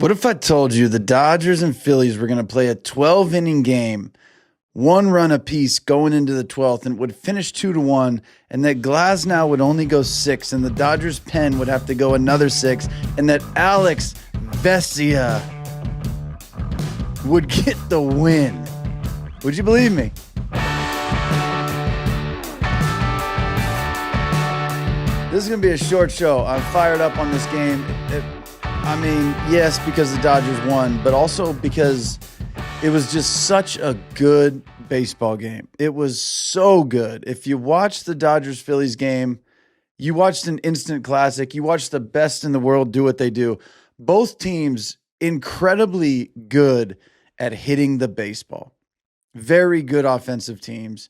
What if I told you the Dodgers and Phillies were going to play a 12-inning game, one run apiece going into the 12th, and it would finish 2-1, and that Glasnow would only go 6, and the Dodgers' pen would have to go another 6, and that Alex Vesia would get the win? Would you believe me? This is going to be a short show. I'm fired up on this game. Yes, because the Dodgers won, but also because it was just such a good baseball game. It was so good. If you watched the Dodgers-Phillies game, you watched an instant classic. You watched the best in the world do what they do. Both teams incredibly good at hitting the baseball. Very good offensive teams.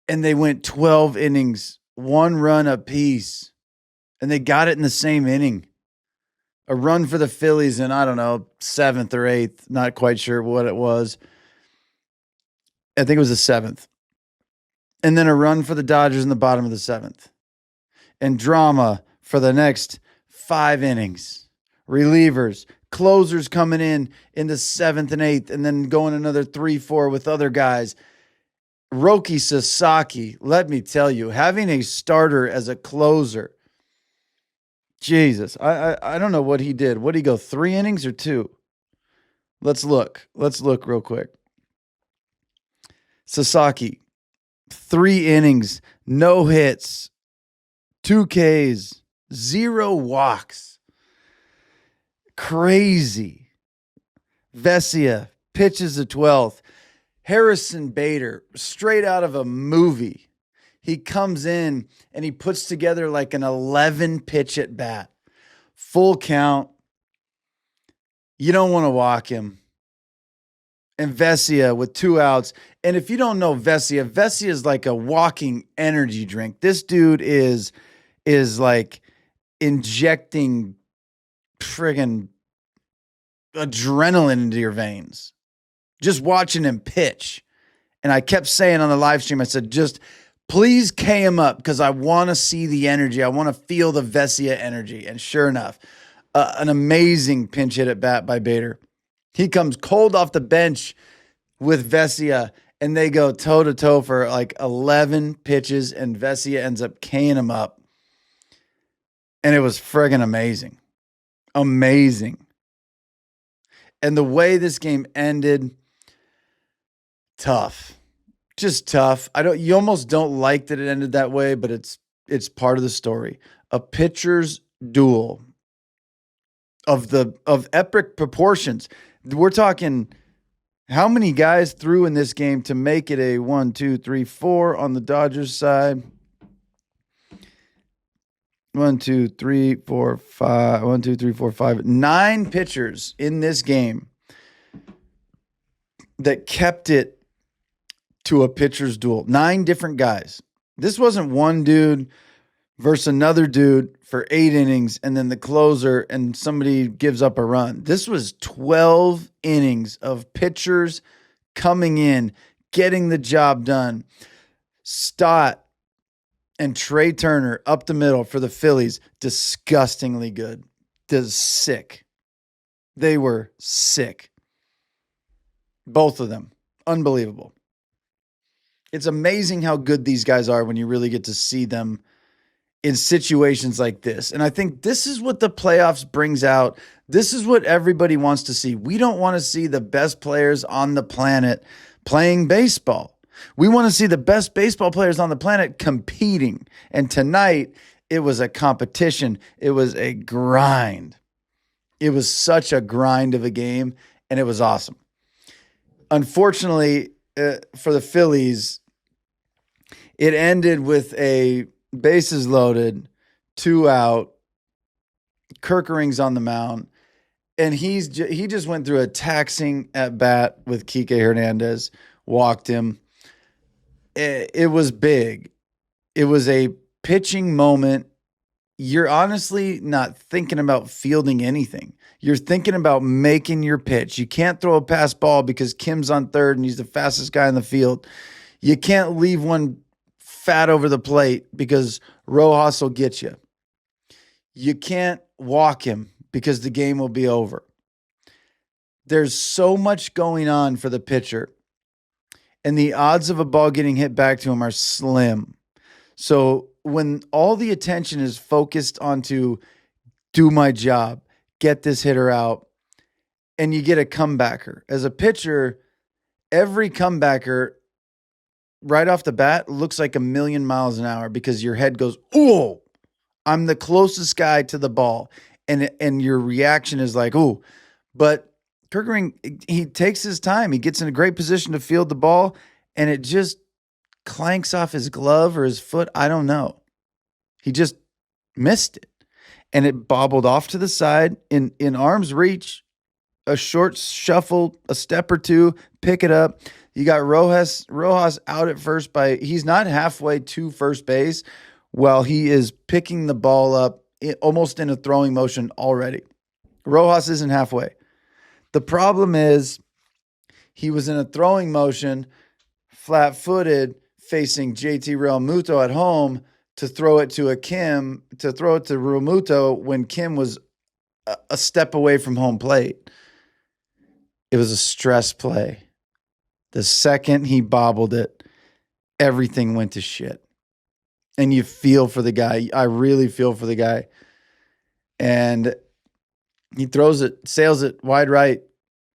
And they went 12 innings, one run apiece, and they got it in the same inning. A run for the Phillies in, I don't know, 7th or 8th. Not quite sure what it was. I think it was the 7th. And then a run for the Dodgers in the bottom of the 7th. And drama for the next 5 innings. Relievers, closers coming in the 7th and 8th, and then going another 3-4 with other guys. Roki Sasaki, let me tell you, having a starter as a closer, Jesus, I don't know what he did. What did he go, 3 innings or 2? Let's look real quick. Sasaki, 3 innings, no hits, 2 Ks, 0 walks. Crazy. Vesia pitches the 12th. Harrison Bader, straight out of a movie. He comes in and he puts together like an 11 pitch at bat. Full count. You don't want to walk him. And Vesia with 2 outs. And if you don't know Vesia is like a walking energy drink. This dude is like injecting friggin' adrenaline into your veins. Just watching him pitch. And I kept saying on the live stream, I said, just please K him up because I want to see the energy. I want to feel the Vesia energy. And sure enough, an amazing pinch hit at bat by Bader. He comes cold off the bench with Vesia, and they go toe-to-toe for like 11 pitches, and Vesia ends up K'ing him up. And it was friggin' amazing. Amazing. And the way this game ended, tough. Just tough. You almost don't like that it ended that way, but it's part of the story. A pitcher's duel of epic proportions. We're talking how many guys threw in this game to make it a 1, 2, 3, 4 on the Dodgers side. 1, 2, 3, 4, 5. 1, 2, 3, 4, 5. 9 pitchers in this game that kept it to a pitcher's duel. 9 different guys. This wasn't one dude versus another dude for 8 innings and then the closer and somebody gives up a run. This was 12 innings of pitchers coming in, getting the job done. Stott and Trey Turner up the middle for the Phillies, disgustingly good. Sick. They were sick. Both of them. Unbelievable. It's amazing how good these guys are when you really get to see them in situations like this. And I think this is what the playoffs brings out. This is what everybody wants to see. We don't want to see the best players on the planet playing baseball. We want to see the best baseball players on the planet competing. And tonight, it was a competition. It was a grind. It was such a grind of a game, and it was awesome. Unfortunately, for the Phillies, it ended with a bases loaded, 2 out. Kerkering's on the mound, and he just went through a taxing at bat with Kike Hernandez, walked him. It was big. It was a pitching moment. You're honestly not thinking about fielding anything. You're thinking about making your pitch. You can't throw a pass ball because Kim's on third and he's the fastest guy in the field. You can't leave one fat over the plate because Rojas will get you. You can't walk him because the game will be over. There's so much going on for the pitcher, and the odds of a ball getting hit back to him are slim. So when all the attention is focused onto do my job, get this hitter out, and you get a comebacker. As a pitcher, every comebacker right off the bat looks like a million miles an hour because your head goes, oh, I'm the closest guy to the ball. And your reaction is like, oh, but Kerkering, he takes his time. He gets in a great position to field the ball, and it just clanks off his glove or his foot. I don't know. He just missed it. And it bobbled off to the side in arm's reach, a short shuffle, a step or two, pick it up. You got Rojas out at first he's not halfway to first base while he is picking the ball up almost in a throwing motion already. Rojas isn't halfway. The problem is he was in a throwing motion, flat-footed, facing JT Realmuto at home to throw it to Realmuto when Kim was a step away from home plate. It was a stress play. The second he bobbled it, everything went to shit. And you feel for the guy. I really feel for the guy. And he throws it, sails it wide right,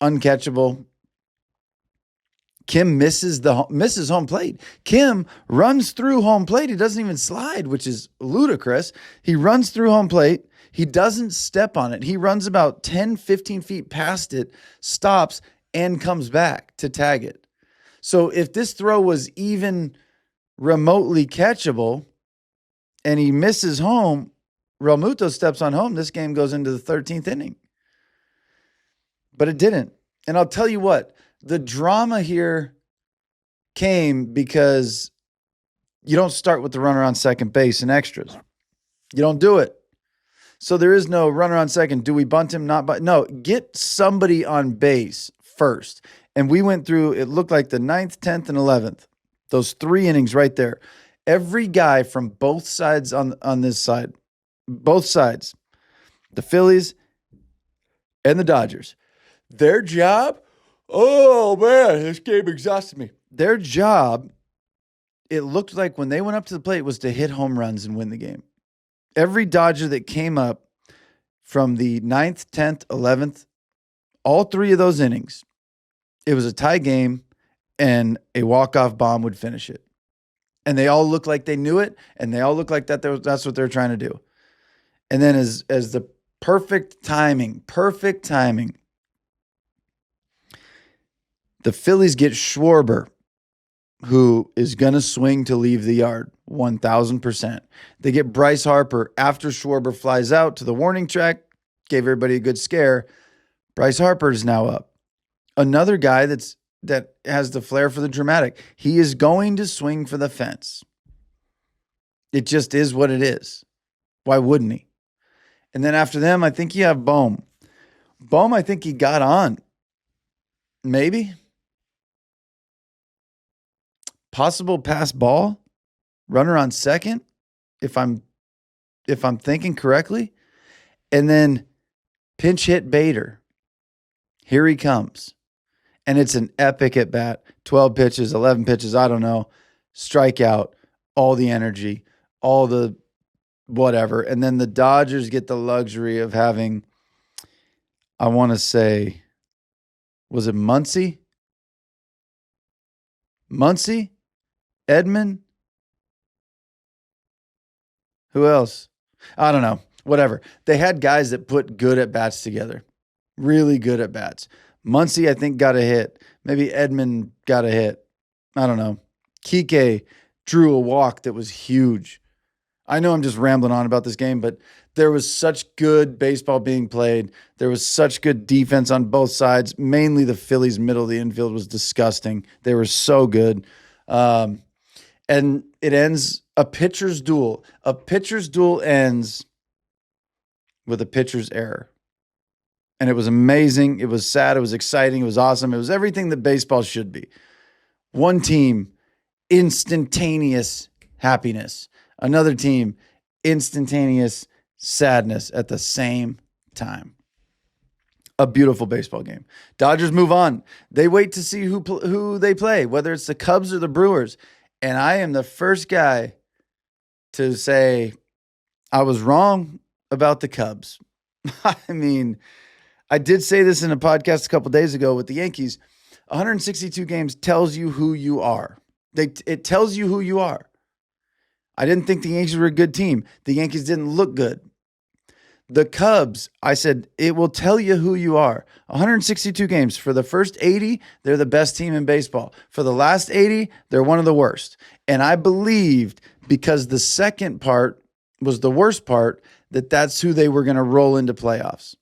uncatchable. Kim misses home plate. Kim runs through home plate. He doesn't even slide, which is ludicrous. He runs through home plate. He doesn't step on it. He runs about 10, 15 feet past it, stops, and comes back to tag it. So if this throw was even remotely catchable and he misses home, Realmuto steps on home, this game goes into the 13th inning. But it didn't. And I'll tell you what, the drama here came because you don't start with the runner on second base in extras. You don't do it. So there is no runner on second. Do we bunt him? Not bunt? No, get somebody on base first. And we went through, it looked like the 9th, 10th, and 11th. Those 3 innings right there. Every guy from both sides on this side, both sides, the Phillies and the Dodgers, their job, oh man, this game exhausted me. Their job, it looked like when they went up to the plate was to hit home runs and win the game. Every Dodger that came up from the 9th, 10th, 11th, all 3 of those innings, it was a tie game and a walk-off bomb would finish it. And they all looked like they knew it, and they all looked like that's what they're trying to do. And then as the perfect timing, the Phillies get Schwarber, who is going to swing to leave the yard, 1,000%. They get Bryce Harper after Schwarber flies out to the warning track, gave everybody a good scare. Bryce Harper is now up. Another guy that has the flair for the dramatic. He is going to swing for the fence. It just is what it is. Why wouldn't he? And then after them, I think you have Bohm. Bohm, I think he got on. Maybe. Possible pass ball. Runner on second, if I'm thinking correctly. And then pinch hit Bader. Here he comes. And it's an epic at bat. 12 pitches, 11 pitches, I don't know. Strikeout, all the energy, all the whatever. And then the Dodgers get the luxury of having, I want to say, was it Muncy? Edman? Who else? I don't know. Whatever. They had guys that put good at bats together. Really good at bats. Muncy, I think, got a hit. Maybe Edman got a hit. I don't know. Kike drew a walk that was huge. I know I'm just rambling on about this game, but there was such good baseball being played. There was such good defense on both sides. Mainly the Phillies' middle of the infield was disgusting. They were so good. And it ends a pitcher's duel. A pitcher's duel ends with a pitcher's error. And it was amazing. It was sad. It was exciting. It was awesome. It was everything that baseball should be. One team, instantaneous happiness. Another team, instantaneous sadness at the same time. A beautiful baseball game. Dodgers move on. They wait to see who they play, whether it's the Cubs or the Brewers. And I am the first guy to say I was wrong about the Cubs. I mean, I did say this in a podcast a couple days ago with the Yankees. 162 games tells you who you are. It tells you who you are. I didn't think the Yankees were a good team. The Yankees didn't look good. The Cubs, I said, it will tell you who you are. 162 games. For the first 80, they're the best team in baseball. For the last 80, they're one of the worst. And I believed, because the second part was the worst part, that that's who they were going to roll into playoffs.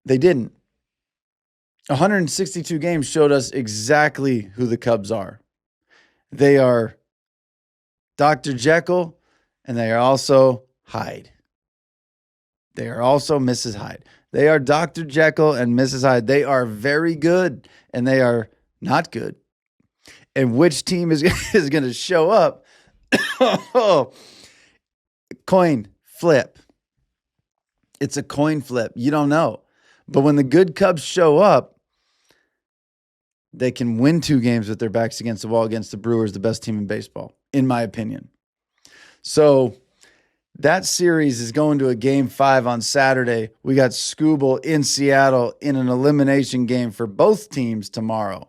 They didn't. 162 games showed us exactly who the Cubs are. They are Dr. Jekyll, and they are also Hyde. They are also Mrs. Hyde. They are Dr. Jekyll and Mrs. Hyde. They are very good, and they are not good. And which team is going to show up? Coin flip. It's a coin flip. You don't know. But when the good Cubs show up, they can win 2 games with their backs against the wall against the Brewers, the best team in baseball, in my opinion. So that series is going to a game 5 on Saturday. We got Scooble in Seattle in an elimination game for both teams tomorrow.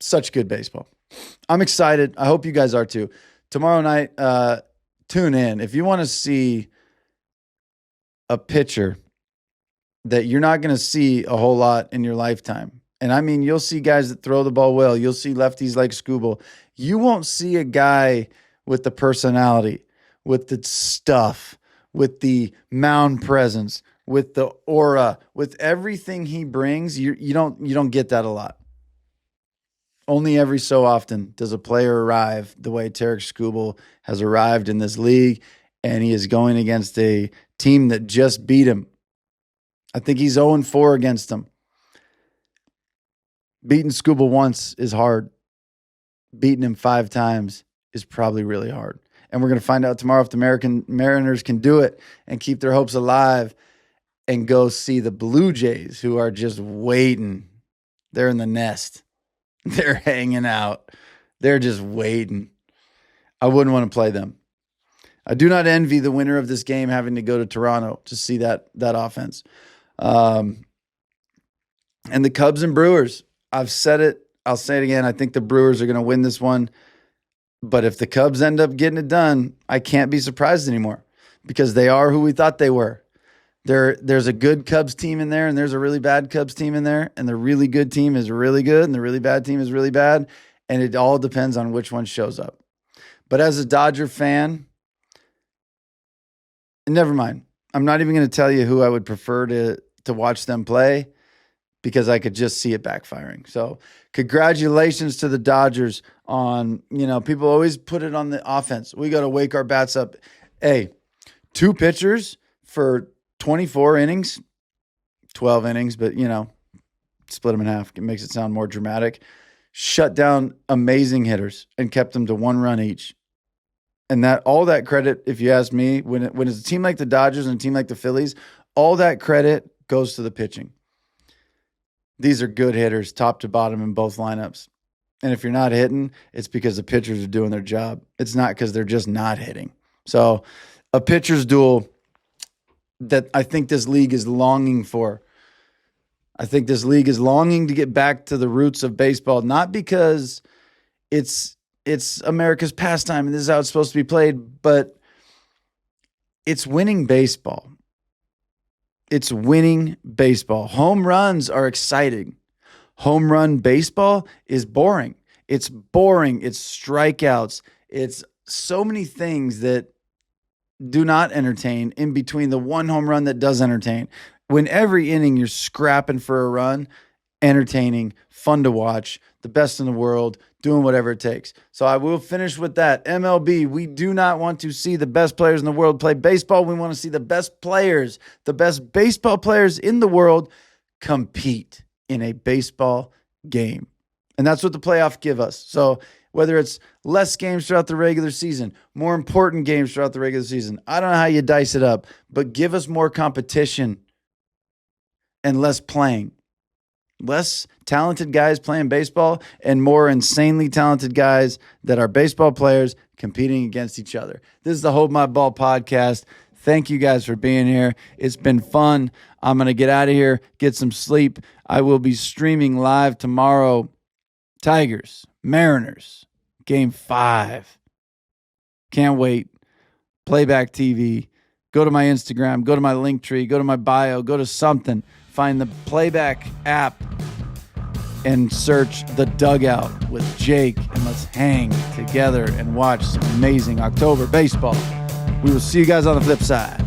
Such good baseball. I'm excited. I hope you guys are too. Tomorrow night, tune in. If you want to see a pitcher that you're not going to see a whole lot in your lifetime, and I mean, you'll see guys that throw the ball well. You'll see lefties like Scooble. You won't see a guy with the personality, with the stuff, with the mound presence, with the aura, with everything he brings. You don't get that a lot. Only every so often does a player arrive the way Tarek Skubal has arrived in this league, and he is going against a team that just beat him. I think he's 0-4 against them. Beating Skubal once is hard. Beating him 5 times is probably really hard. And we're going to find out tomorrow if the American Mariners can do it and keep their hopes alive and go see the Blue Jays, who are just waiting. They're in the nest. They're hanging out. They're just waiting. I wouldn't want to play them. I do not envy the winner of this game having to go to Toronto to see that offense. And the Cubs and Brewers. I've said it. I'll say it again. I think the Brewers are going to win this one. But if the Cubs end up getting it done, I can't be surprised anymore because they are who we thought they were. There's a good Cubs team in there, and there's a really bad Cubs team in there, and the really good team is really good, and the really bad team is really bad, and it all depends on which one shows up. But as a Dodger fan, never mind. I'm not even going to tell you who I would prefer to watch them play because I could just see it backfiring. So congratulations to the Dodgers on, people always put it on the offense. We got to wake our bats up. Hey, 2 pitchers for 24 innings, 12 innings, but, split them in half. It makes it sound more dramatic. Shut down amazing hitters and kept them to 1 run each. And all that credit, if you ask me, when it's a team like the Dodgers and a team like the Phillies, all that credit goes to the pitching. These are good hitters, top to bottom in both lineups. And if you're not hitting, it's because the pitchers are doing their job. It's not because they're just not hitting. So a pitcher's duel that I think this league is longing for. I think this league is longing to get back to the roots of baseball, not because it's America's pastime and this is how it's supposed to be played, but it's winning baseball. It's winning baseball. Home runs are exciting. Home run baseball is boring. It's boring. It's strikeouts. It's so many things that do not entertain in between the one home run that does entertain. When every inning you're scrapping for a run, entertaining, fun to watch, the best in the world, doing whatever it takes. So I will finish with that. MLB, we do not want to see the best players in the world play baseball. We want to see the best players, the best baseball players in the world compete in a baseball game. And that's what the playoffs give us. So whether it's less games throughout the regular season, more important games throughout the regular season. I don't know how you dice it up, but give us more competition and less playing. Less talented guys playing baseball and more insanely talented guys that are baseball players competing against each other. This is the Hold My Ball podcast. Thank you guys for being here. It's been fun. I'm going to get out of here, get some sleep. I will be streaming live tomorrow. Tigers, Mariners, Game 5. Can't wait. Playback TV. Go to my Instagram. Go to my link tree. Go to my bio. Go to something. Find the Playback app and search The Dugout with Jake, and let's hang together and watch some amazing October baseball. We will see you guys on the flip side.